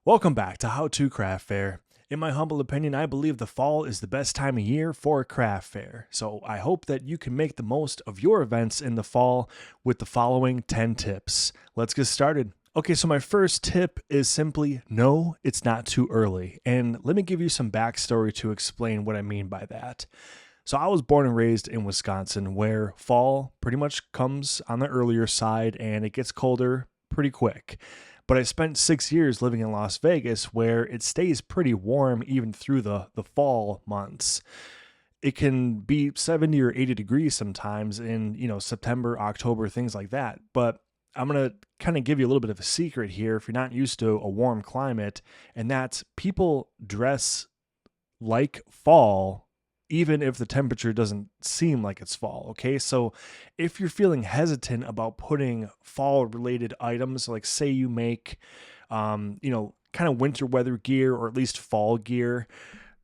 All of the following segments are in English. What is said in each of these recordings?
Welcome back to How to Craft Fair. In my humble opinion, I believe the fall is the best time of year for a craft fair. So I hope that you can make the most of your events in the fall with the following 10 tips. Let's get started. Okay, so my first tip is simply no, it's not too early. And let me give you some backstory to explain what I mean by that. So I was born and raised in Wisconsin, where fall pretty much comes on the earlier side and it gets colder pretty quick. But I spent 6 years living in Las Vegas, where it stays pretty warm even through the fall months. It can be 70 or 80 degrees sometimes in, September, October, things like that. But I'm going to kind of give you a little bit of a secret here if you're not used to a warm climate, and that's people dress like fall even if the temperature doesn't seem like it's fall. Okay, so if you're feeling hesitant about putting fall related items, like say you make kind of winter weather gear or at least fall gear,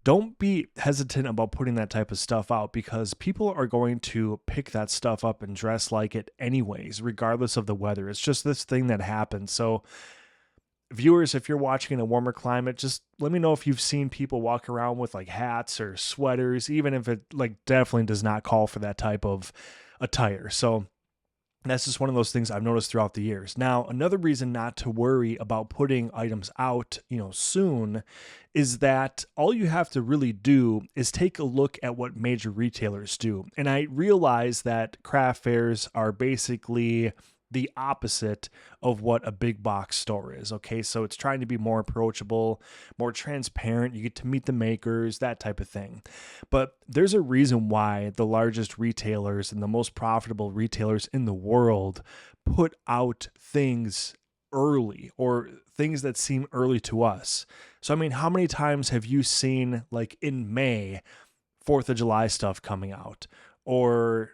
don't be hesitant about putting that type of stuff out, because people are going to pick that stuff up and dress like it anyways, regardless of the weather. It's just this thing that happens. So viewers, if you're watching in a warmer climate, just let me know if you've seen people walk around with like hats or sweaters, even if it like definitely does not call for that type of attire. So that's just one of those things I've noticed throughout the years. Now, another reason not to worry about putting items out, soon, is that all you have to really do is take a look at what major retailers do. And I realize that craft fairs are basically the opposite of what a big box store is. Okay, so it's trying to be more approachable, more transparent. You get to meet the makers, that type of thing. But there's a reason why the largest retailers and the most profitable retailers in the world put out things early, or things that seem early to us. So, I mean, how many times have you seen, like in May, 4th of July stuff coming out? Or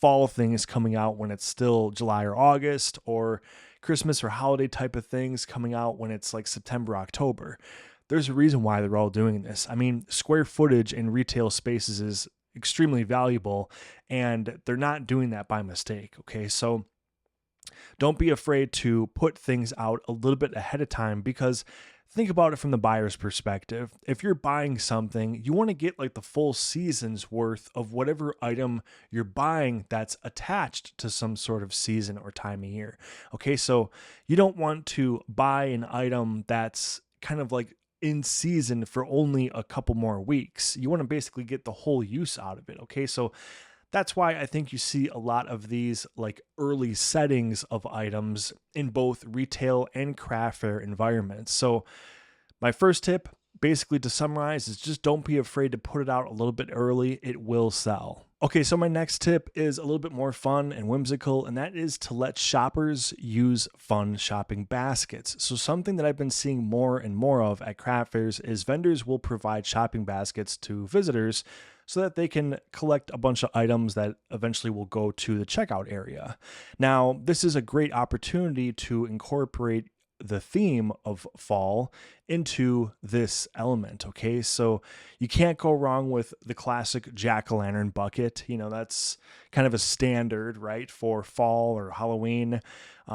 fall things coming out when it's still July or August, or Christmas or holiday type of things coming out when it's like September, October. There's a reason why they're all doing this. I mean, square footage in retail spaces is extremely valuable, and they're not doing that by mistake. Okay, so don't be afraid to put things out a little bit ahead of time, because think about it from the buyer's perspective. If you're buying something, you want to get like the full season's worth of whatever item you're buying that's attached to some sort of season or time of year. Okay, so you don't want to buy an item that's kind of like in season for only a couple more weeks. You want to basically get the whole use out of it. Okay, so that's why I think you see a lot of these like early settings of items in both retail and craft fair environments. So my first tip, basically to summarize, is just don't be afraid to put it out a little bit early. It will sell. Okay, so my next tip is a little bit more fun and whimsical, and that is to let shoppers use fun shopping baskets. So something that I've been seeing more and more of at craft fairs is vendors will provide shopping baskets to visitors so that they can collect a bunch of items that eventually will go to the checkout area. Now, this is a great opportunity to incorporate the theme of fall into this element. Okay, so you can't go wrong with the classic jack-o'-lantern bucket. That's kind of a standard, right, for fall or Halloween.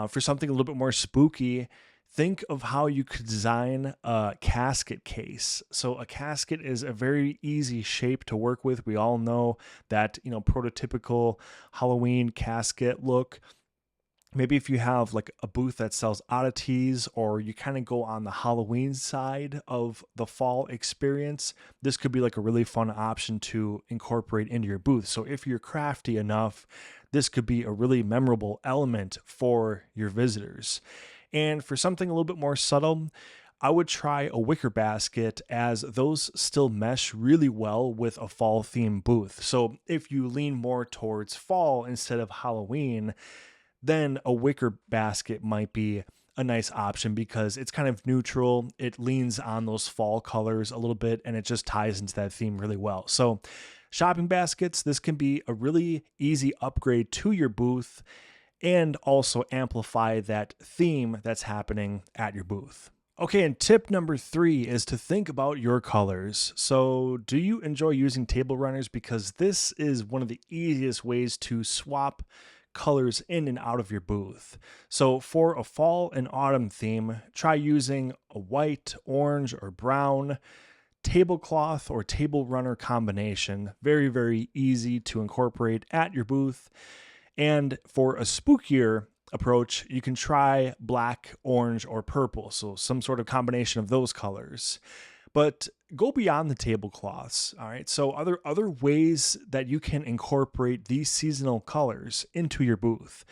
For something a little bit more spooky, think of how you could design a casket case. So a casket is a very easy shape to work with. We all know that, prototypical Halloween casket look. Maybe if you have like a booth that sells oddities, or you kind of go on the Halloween side of the fall experience, this could be like a really fun option to incorporate into your booth. So if you're crafty enough, this could be a really memorable element for your visitors. And for something a little bit more subtle, I would try a wicker basket, as those still mesh really well with a fall themed booth. So if you lean more towards fall instead of Halloween, then a wicker basket might be a nice option, because it's kind of neutral. It leans on those fall colors a little bit, and it just ties into that theme really well. So shopping baskets, this can be a really easy upgrade to your booth and also amplify that theme that's happening at your booth. Okay, and tip number 3 is to think about your colors. So, do you enjoy using table runners? Because this is one of the easiest ways to swap colors in and out of your booth. So for a fall and autumn theme, try using a white, orange, or brown tablecloth or table runner combination. Very, very easy to incorporate at your booth. And for a spookier approach, you can try black, orange, or purple. So some sort of combination of those colors. But go beyond the tablecloths. All right. So other ways that you can incorporate these seasonal colors into your booth,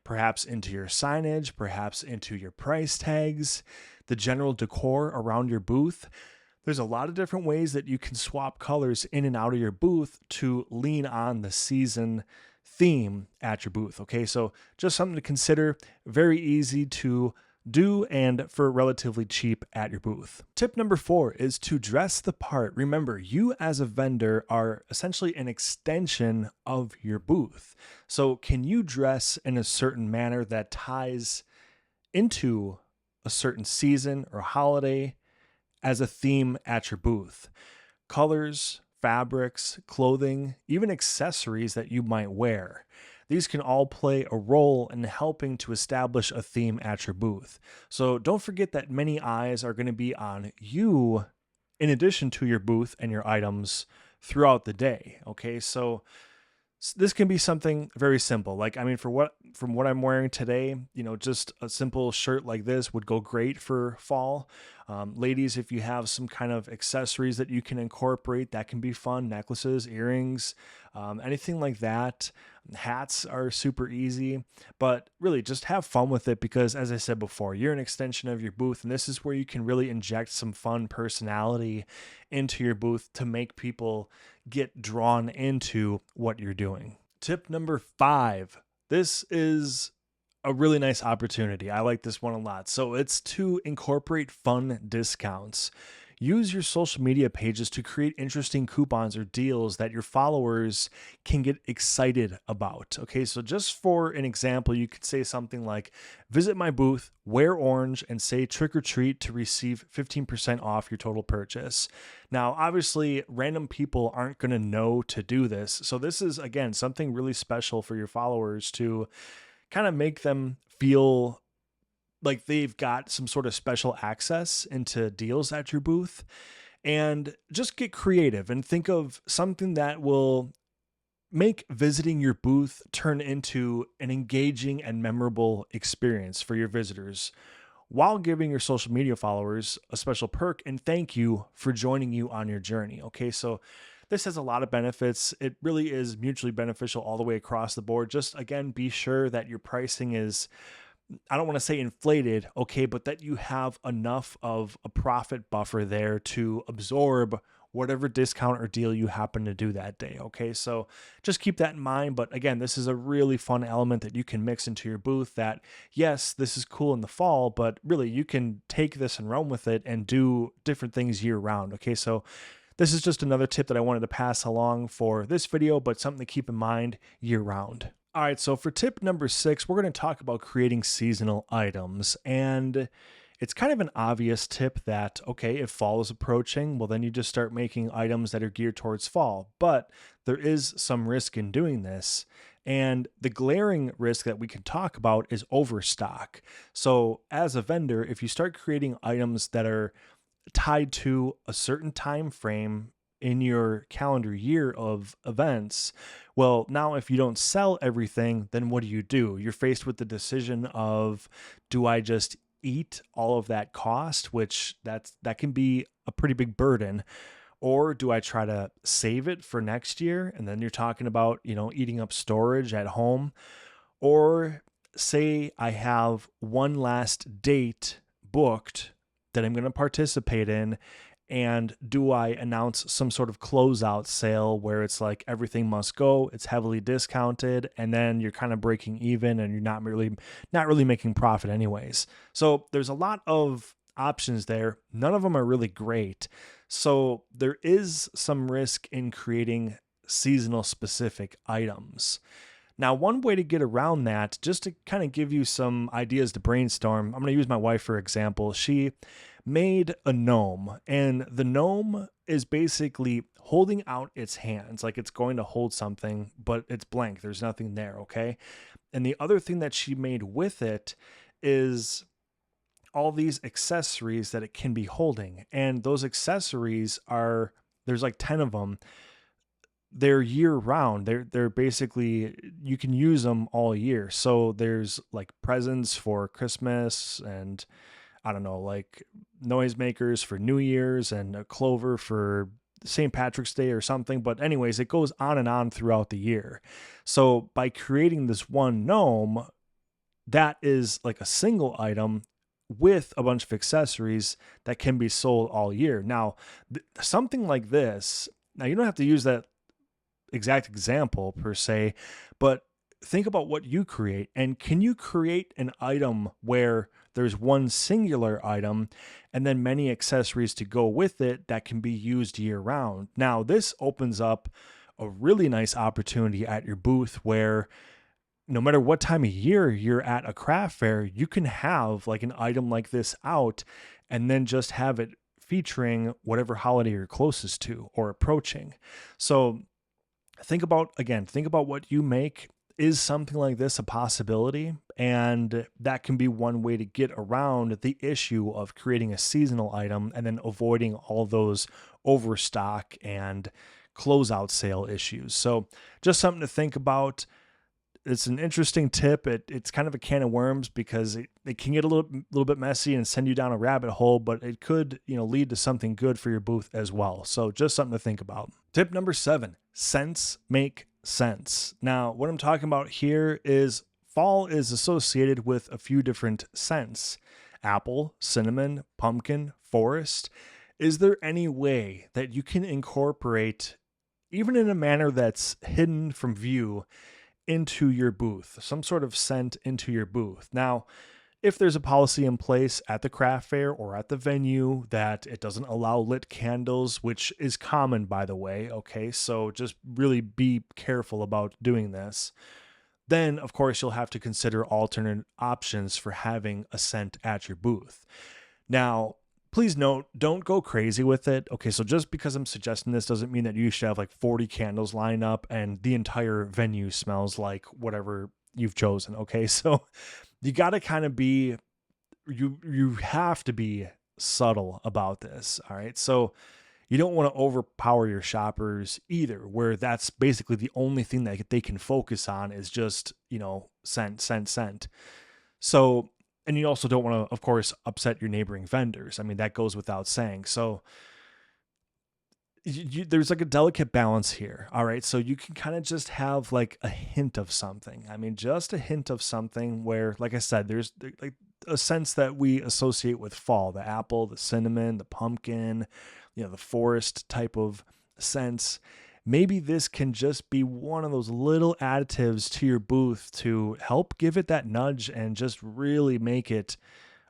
perhaps into your signage, perhaps into your price tags, the general decor around your booth. There's a lot of different ways that you can swap colors in and out of your booth to lean on the season theme at your booth. Okay, so just something to consider. Very easy to do and for relatively cheap at your booth. Tip number 4 is to dress the part. Remember, you as a vendor are essentially an extension of your booth. So can you dress in a certain manner that ties into a certain season or holiday as a theme at your booth? Colors, fabrics, clothing, even accessories that you might wear. These can all play a role in helping to establish a theme at your booth. So don't forget that many eyes are going to be on you in addition to your booth and your items throughout the day. Okay, so this can be something very simple. Like, I mean, from what I'm wearing today, just a simple shirt like this would go great for fall. Ladies, if you have some kind of accessories that you can incorporate, that can be fun. Necklaces, earrings, anything like that. Hats are super easy, but really just have fun with it because, as I said before, you're an extension of your booth, and this is where you can really inject some fun personality into your booth to make people get drawn into what you're doing. Tip number 5. This is a really nice opportunity. I like this one a lot. So it's to incorporate fun discounts. Use your social media pages to create interesting coupons or deals that your followers can get excited about. Okay, so just for an example, you could say something like, visit my booth, wear orange, and say trick or treat to receive 15% off your total purchase. Now, obviously, random people aren't going to know to do this. So this is, again, something really special for your followers to kind of make them feel like they've got some sort of special access into deals at your booth. And just get creative and think of something that will make visiting your booth turn into an engaging and memorable experience for your visitors, while giving your social media followers a special perk and thank you for joining you on your journey. Okay, so this has a lot of benefits. It really is mutually beneficial all the way across the board. Just, again, be sure that your pricing is, I don't want to say inflated, okay, but that you have enough of a profit buffer there to absorb whatever discount or deal you happen to do that day, okay? So just keep that in mind. But again, this is a really fun element that you can mix into your booth that, yes, this is cool in the fall, but really you can take this and run with it and do different things year round, okay? So this is just another tip that I wanted to pass along for this video, but something to keep in mind year round. All right, so for tip number 6, we're going to talk about creating seasonal items. And it's kind of an obvious tip that, okay, if fall is approaching, well, then you just start making items that are geared towards fall. But there is some risk in doing this. And the glaring risk that we can talk about is overstock. So as a vendor, if you start creating items that are tied to a certain time frame in your calendar year of events, well, now if you don't sell everything, then what do? You're faced with the decision of, do I just eat all of that cost, which that can be a pretty big burden, or do I try to save it for next year? And then you're talking about, eating up storage at home. Or say I have one last date booked that I'm going to participate in, and do I announce some sort of closeout sale where it's like everything must go, it's heavily discounted, and then you're kind of breaking even and you're not really making profit anyways. So there's a lot of options there. None of them are really great. So there is some risk in creating seasonal specific items. Now, one way to get around that, just to kind of give you some ideas to brainstorm, I'm going to use my wife for example. She made a gnome, and the gnome is basically holding out its hands like it's going to hold something, but it's blank. There's nothing there, okay? And the other thing that she made with it is all these accessories that it can be holding. And those accessories are, there's like 10 of them. They're year round. They're basically, you can use them all year. So there's like presents for Christmas, and I don't know, like noisemakers for New Year's, and a clover for St. Patrick's Day or something. But anyways, it goes on and on throughout the year. So by creating this one gnome, that is like a single item with a bunch of accessories that can be sold all year. Now, something like this, now you don't have to use that exact example per se, but think about what you create, and can you create an item where there's one singular item and then many accessories to go with it that can be used year round. Now, this opens up a really nice opportunity at your booth where no matter what time of year you're at a craft fair, you can have like an item like this out and then just have it featuring whatever holiday you're closest to or approaching. So think about, again, think about what you make. Is something like this a possibility? And that can be one way to get around the issue of creating a seasonal item and then avoiding all those overstock and closeout sale issues. So just something to think about. It's an interesting tip. It's kind of a can of worms because it can get a little bit messy and send you down a rabbit hole, but it could, lead to something good for your booth as well. So just something to think about. Tip number 7, scents make sense. Now, what I'm talking about here is fall is associated with a few different scents: apple, cinnamon, pumpkin, forest. Is there any way that you can incorporate, even in a manner that's hidden from view, into your booth, some sort of scent into your booth? Now, if there's a policy in place at the craft fair or at the venue that it doesn't allow lit candles, which is common, by the way, okay, so just really be careful about doing this, then of course you'll have to consider alternate options for having a scent at your booth. Now, please note, don't go crazy with it. Okay, so just because I'm suggesting this doesn't mean that you should have like 40 candles lined up and the entire venue smells like whatever you've chosen. Okay, so you got to kind of be, you have to be subtle about this. All right, so you don't want to overpower your shoppers either, where that's basically the only thing that they can focus on is just, scent, scent, scent. So, and you also don't want to, of course, upset your neighboring vendors. I mean, that goes without saying. So there's like a delicate balance here. All right. So you can kind of just have like a hint of something. I mean, just a hint of something where, like I said, there's like a sense that we associate with fall: the apple, the cinnamon, the pumpkin, the forest type of scents. Maybe this can just be one of those little additives to your booth to help give it that nudge and just really make it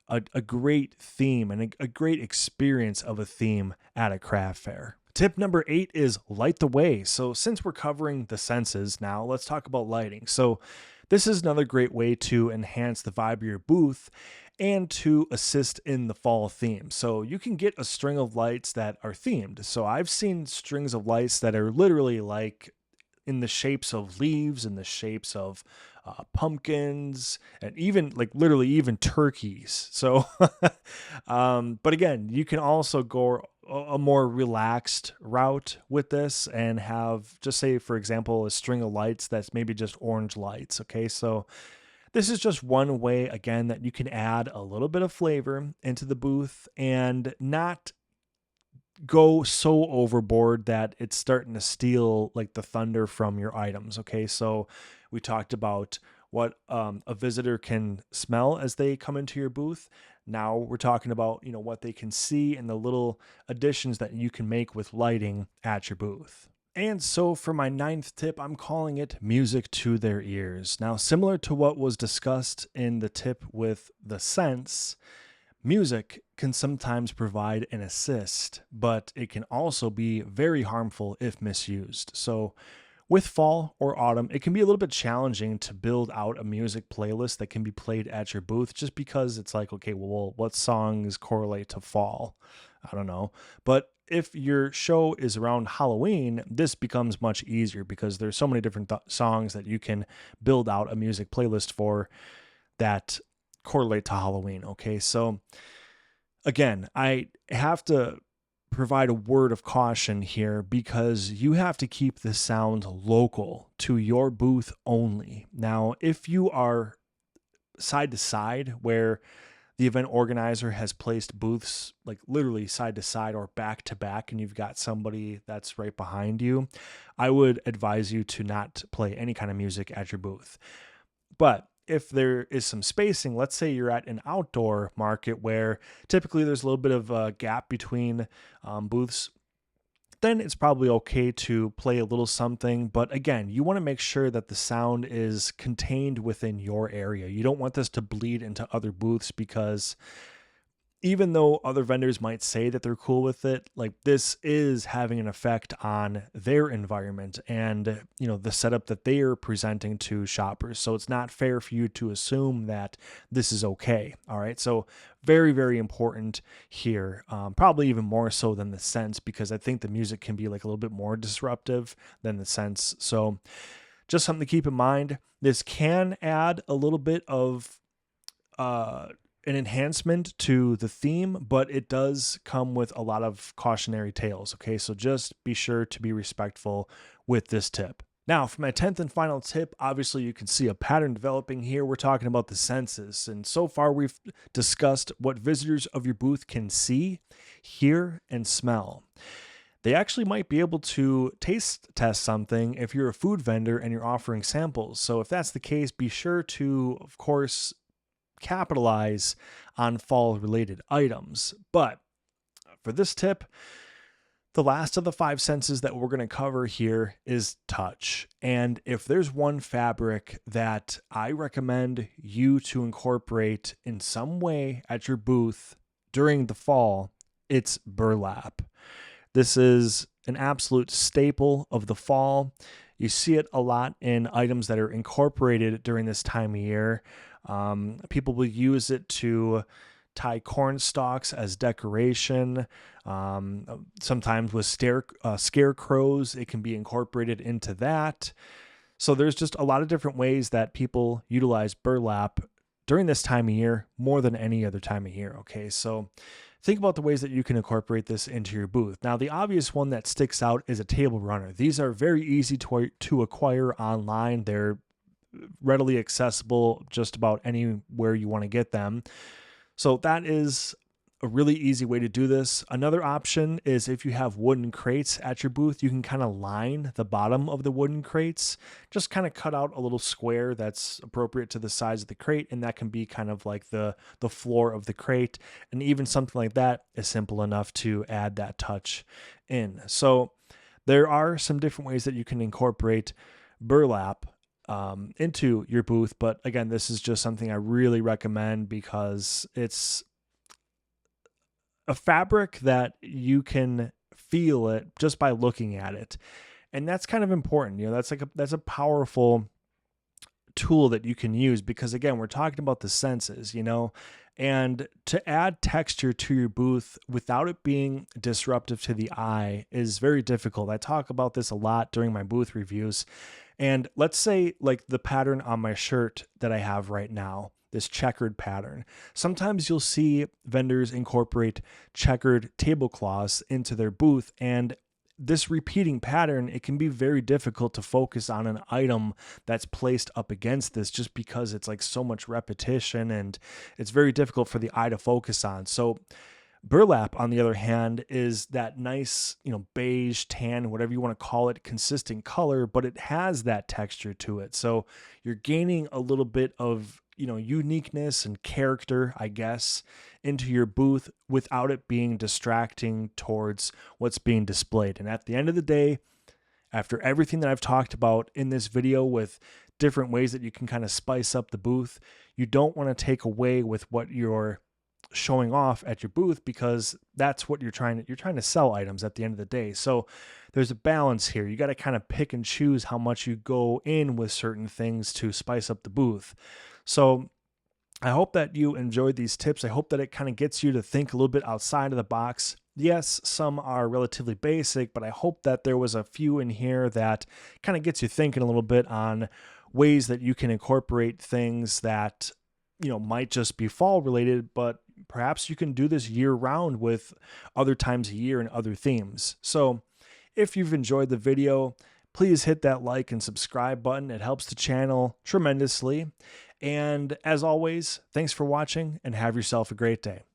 a great theme and a great experience of a theme at a craft fair. Tip number 8 is light the way. So since we're covering the senses now, let's talk about lighting. So this is another great way to enhance the vibe of your booth and to assist in the fall theme. So you can get a string of lights that are themed. So I've seen strings of lights that are literally like in the shapes of leaves, in the shapes of pumpkins, and even like literally even turkeys. So, but again, you can also go a more relaxed route with this and have, just say, for example, a string of lights that's maybe just orange lights. Okay, so this is just one way, again, that you can add a little bit of flavor into the booth and not go so overboard that it's starting to steal like the thunder from your items. Okay, so we talked about what a visitor can smell as they come into your booth. Now we're talking about what they can see and the little additions that you can make with lighting at your booth. And so for my 9th tip, I'm calling it music to their ears. Now, similar to what was discussed in the tip with the scents, music can sometimes provide an assist, but it can also be very harmful if misused. So With fall or autumn, it can be a little bit challenging to build out a music playlist that can be played at your booth just because it's like, okay, well, what songs correlate to fall? I don't know. But if your show is around Halloween, this becomes much easier because there's so many different songs that you can build out a music playlist for that correlate to Halloween. Okay. So again, I have to provide a word of caution here because you have to keep the sound local to your booth only. Now, if you are side to side where the event organizer has placed booths like literally side to side or back to back, and you've got somebody that's right behind you, I would advise you to not play any kind of music at your booth. But if there is some spacing, let's say you're at an outdoor market where typically there's a little bit of a gap between booths, then it's probably okay to play a little something. But again, you want to make sure that the sound is contained within your area. You don't want this to bleed into other booths because even though other vendors might say that they're cool with it, like this is having an effect on their environment and, the setup that they are presenting to shoppers. So it's not fair for you to assume that this is okay. All right. So very, very important here. Probably even more so than the scents, because I think the music can be like a little bit more disruptive than the scents. So just something to keep in mind. This can add a little bit of, an enhancement to the theme, but it does come with a lot of cautionary tales. Okay, so just be sure to be respectful with this tip. Now, for my 10th and final tip, obviously you can see a pattern developing here. We're talking about the senses. And so far we've discussed what visitors of your booth can see, hear, and smell. They actually might be able to taste test something if you're a food vendor and you're offering samples. So if that's the case, be sure to, of course, capitalize on fall related items. But for this tip, the last of the 5 senses that we're going to cover here is touch. And if there's one fabric that I recommend you to incorporate in some way at your booth during the fall, it's burlap. This is an absolute staple of the fall. You see it a lot in items that are incorporated during this time of year. People will use it to tie corn stalks as decoration. Sometimes with scarecrows, it can be incorporated into that. So there's just a lot of different ways that people utilize burlap during this time of year more than any other time of year. Okay, so think about the ways that you can incorporate this into your booth. Now, the obvious one that sticks out is a table runner. These are very easy to acquire online. They're readily accessible just about anywhere you want to get them. So that is a really easy way to do this. Another option is if you have wooden crates at your booth, you can kind of line the bottom of the wooden crates, just kind of cut out a little square that's appropriate to the size of the crate, and that can be kind of like the floor of the crate. And even something like that is simple enough to add that touch in. So there are some different ways that you can incorporate burlap into your booth. But again, this is just something I really recommend because it's a fabric that you can feel it just by looking at it. And that's kind of important. That's a powerful tool that you can use because again, we're talking about the senses, and to add texture to your booth without it being disruptive to the eye is very difficult. I talk about this a lot during my booth reviews. And let's say like the pattern on my shirt that I have right now, this checkered pattern. Sometimes you'll see vendors incorporate checkered tablecloths into their booth, and this repeating pattern, it can be very difficult to focus on an item that's placed up against this just because it's like so much repetition and it's very difficult for the eye to focus on. So burlap, on the other hand, is that nice, beige, tan, whatever you want to call it, consistent color, but it has that texture to it. So you're gaining a little bit of, uniqueness and character, I guess, into your booth without it being distracting towards what's being displayed. And at the end of the day, after everything that I've talked about in this video with different ways that you can kind of spice up the booth, you don't want to take away with what you're showing off at your booth, because that's what you're trying to sell items at the end of the day. So there's a balance here. You got to kind of pick and choose how much you go in with certain things to spice up the booth. So I hope that you enjoyed these tips. I hope that it kind of gets you to think a little bit outside of the box. Yes, some are relatively basic, but I hope that there was a few in here that kind of gets you thinking a little bit on ways that you can incorporate things that, might just be fall related, but perhaps you can do this year round with other times a year and other themes. So if you've enjoyed the video, please hit that like and subscribe button. It helps the channel tremendously. And as always, thanks for watching and have yourself a great day.